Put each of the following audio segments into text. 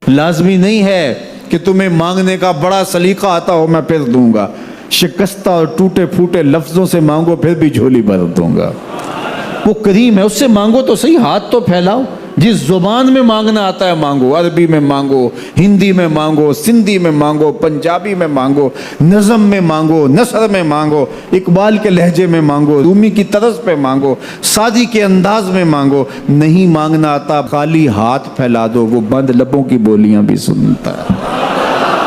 لازمی نہیں ہے کہ تمہیں مانگنے کا بڑا سلیقہ آتا ہو میں پھر دوں گا، شکستہ اور ٹوٹے پھوٹے لفظوں سے مانگو پھر بھی جھولی بھر دوں گا۔ وہ کریم ہے، اس سے مانگو تو صحیح، ہاتھ تو پھیلاؤ، جس زبان میں مانگنا آتا ہے مانگو، عربی میں مانگو، ہندی میں مانگو، سندھی میں مانگو، پنجابی میں مانگو، نظم میں مانگو، نثر میں مانگو، اقبال کے لہجے میں مانگو، رومی کی طرز پہ مانگو، سعدی کے انداز میں مانگو۔ نہیں مانگنا آتا خالی ہاتھ پھیلا دو، وہ بند لبوں کی بولیاں بھی سنتا ہے۔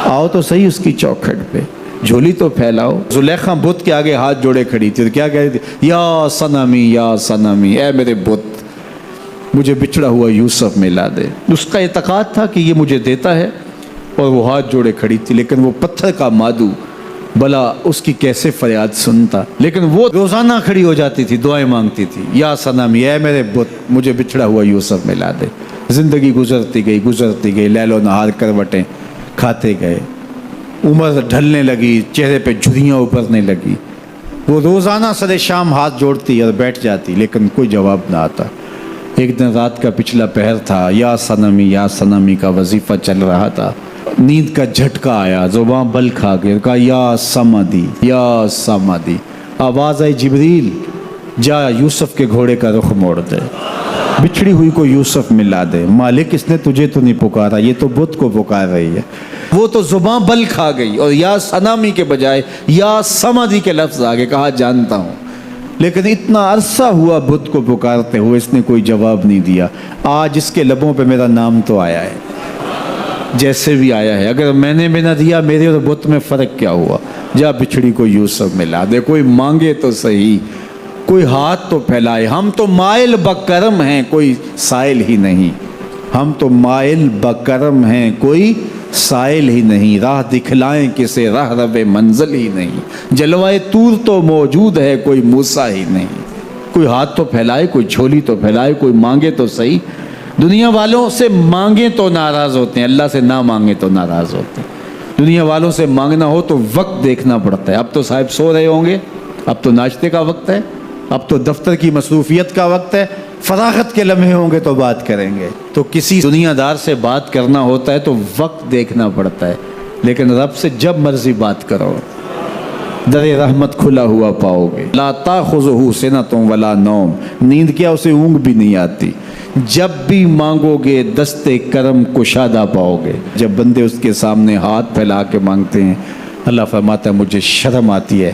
آؤ تو صحیح اس کی چوکھٹ پہ، جھولی تو پھیلاؤ۔ زلیخا بت کے آگے ہاتھ جوڑے کھڑی تھی، کیا کہہ رہی تھی؟ یا صنمی یا صنمی، اے میرے بت مجھے بچھڑا ہوا یوسف ملا دے۔ اس کا اعتقاد تھا کہ یہ مجھے دیتا ہے، اور وہ ہاتھ جوڑے کھڑی تھی، لیکن وہ پتھر کا مادو بلا اس کی کیسے فریاد سنتا۔ لیکن وہ روزانہ کھڑی ہو جاتی تھی، دعائیں مانگتی تھی، یا صنمی اے میرے بت مجھے بچھڑا ہوا یوسف ملا دے۔ زندگی گزرتی گئی، لیل و نہار کروٹیں کھاتے گئے، عمر ڈھلنے لگی، چہرے پہ جھریاں ابھرنے لگی۔ وہ روزانہ سر شام ہاتھ جوڑتی اور بیٹھ جاتی، لیکن کوئی جواب نہ آتا۔ ایک دن رات کا پچھلا پہر تھا، یا صنمی کا وظیفہ چل رہا تھا، نیند کا جھٹکا آیا، زباں بل کھا گیا، کہا یا سمادی۔ آواز آئی، جبریل جا یوسف کے گھوڑے کا رخ موڑ دے، بچھڑی ہوئی کو یوسف ملا دے۔ مالک اس نے تجھے تو نہیں پکارا، یہ تو بت کو پکار رہی ہے۔ وہ تو زباں بل کھا گئی اور یا صنمی کے بجائے یا سمادی کے لفظ آگے، کہا جانتا ہوں، لیکن اتنا عرصہ ہوا بت کو پکارتے ہوئے اس نے کوئی جواب نہیں دیا۔ آج اس کے لبوں پہ میرا نام تو آیا ہے، جیسے بھی آیا ہے، اگر میں نے بھی نہ دیا میرے اور بت میں فرق کیا ہوا؟ جا بچھڑی کو یوسف ملا دے۔ کوئی مانگے تو صحیح، کوئی ہاتھ تو پھیلائے۔ ہم تو مائل بکرم ہیں، کوئی سائل ہی نہیں، ہم تو مائل بکرم ہیں، کوئی سائل ہی نہیں، راہ دکھلائیں کسے راہ رب منزل ہی نہیں، جلوائے طور تو موجود ہے، کوئی موسیٰ ہی نہیں۔ کوئی ہاتھ تو پھیلائے، کوئی جھولی تو پھیلائے، کوئی مانگے تو صحیح۔ دنیا والوں سے مانگیں تو ناراض ہوتے ہیں، اللہ سے نہ مانگیں تو ناراض ہوتے ہیں۔ دنیا والوں سے مانگنا ہو تو وقت دیکھنا پڑتا ہے۔ اب تو صاحب سو رہے ہوں گے، اب تو ناشتے کا وقت ہے، اب تو دفتر کی مصروفیت کا وقت ہے، فراغت کے لمحے ہوں گے تو بات کریں گے۔ تو کسی دنیا دار سے بات کرنا ہوتا ہے تو وقت دیکھنا پڑتا ہے، لیکن رب سے جب مرضی بات کرو در رحمت کھلا ہوا پاؤ گے۔ لا تاخذہ سنۃ ولا نوم، نیند کیا اسے اونگ بھی نہیں آتی۔ جب بھی مانگو گے دست کرم کشادہ پاؤ گے۔ جب بندے اس کے سامنے ہاتھ پھیلا کے مانگتے ہیں، اللہ فرماتا ہے مجھے شرم آتی ہے،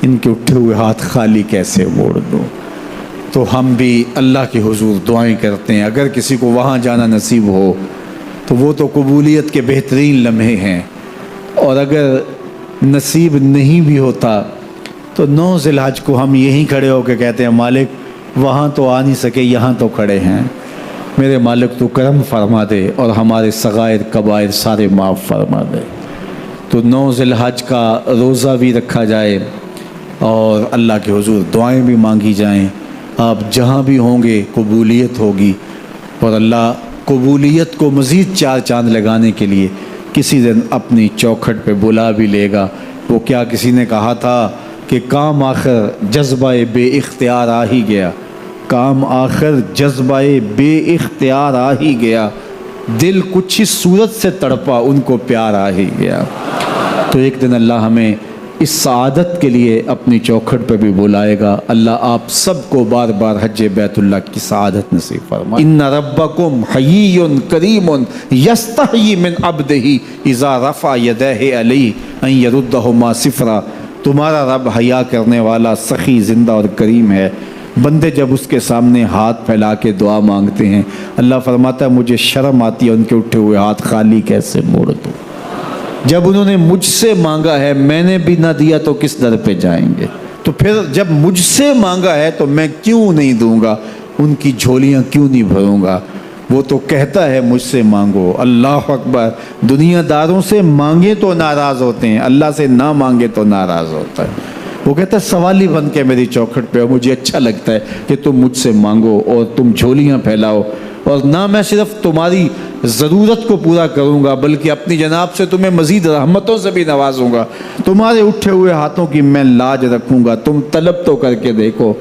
ان کے اٹھے ہوئے ہاتھ خالی کیسے موڑ دوں۔ تو ہم بھی اللہ کے حضور دعائیں کرتے ہیں، اگر کسی کو وہاں جانا نصیب ہو تو وہ تو قبولیت کے بہترین لمحے ہیں، اور اگر نصیب نہیں بھی ہوتا تو 9 ذی الحج کو ہم یہیں کھڑے ہو کے کہتے ہیں مالک وہاں تو آ نہیں سکے، یہاں تو کھڑے ہیں، میرے مالک تو کرم فرما دے اور ہمارے صغائر کبائر سارے معاف فرما دے۔ تو 9 ذی الحج کا روزہ بھی رکھا جائے اور اللہ کے حضور دعائیں بھی مانگی جائیں۔ آپ جہاں بھی ہوں گے قبولیت ہوگی، اور اللہ قبولیت کو مزید 4 چاند لگانے کے لیے کسی دن اپنی چوکھٹ پہ بلا بھی لے گا۔ وہ کیا کسی نے کہا تھا کہ کام آخر جذبہ بے اختیار آ ہی گیا، کام آخر جذبہ بے اختیار آ ہی گیا، دل کچھ ہی صورت سے تڑپا ان کو پیار آ ہی گیا۔ تو ایک دن اللہ ہمیں اس سعادت کے لیے اپنی چوکھٹ پہ بھی بلائے گا۔ اللہ آپ سب کو بار بار حج بیت اللہ کی سعادت نصیب فرمائے۔ ان ربکم حیی کریم یستحیی من عبدہ اذا رفع یدیہ علیہ ان یردہما صفرا۔ تمہارا رب حیا کرنے والا سخی زندہ اور کریم ہے، بندے جب اس کے سامنے ہاتھ پھیلا کے دعا مانگتے ہیں اللہ فرماتا ہے مجھے شرم آتی ہے ان کے اٹھے ہوئے ہاتھ خالی کیسے موڑ دوں۔ جب انہوں نے مجھ سے مانگا ہے میں نے بھی نہ دیا تو کس در پہ جائیں گے؟ تو پھر جب مجھ سے مانگا ہے تو میں کیوں نہیں دوں گا، ان کی جھولیاں کیوں نہیں بھروں گا؟ وہ تو کہتا ہے مجھ سے مانگو۔ اللہ اکبر۔ دنیا داروں سے مانگے تو ناراض ہوتے ہیں، اللہ سے نہ مانگے تو ناراض ہوتا ہے۔ وہ کہتا ہے سوالی بن کے میری چوکھٹ پہ، مجھے اچھا لگتا ہے کہ تم مجھ سے مانگو اور تم جھولیاں پھیلاؤ، اور نہ میں صرف تمہاری ضرورت کو پورا کروں گا بلکہ اپنی جناب سے تمہیں مزید رحمتوں سے بھی نوازوں گا۔ تمہارے اٹھے ہوئے ہاتھوں کی میں لاج رکھوں گا، تم طلب تو کر کے دیکھو۔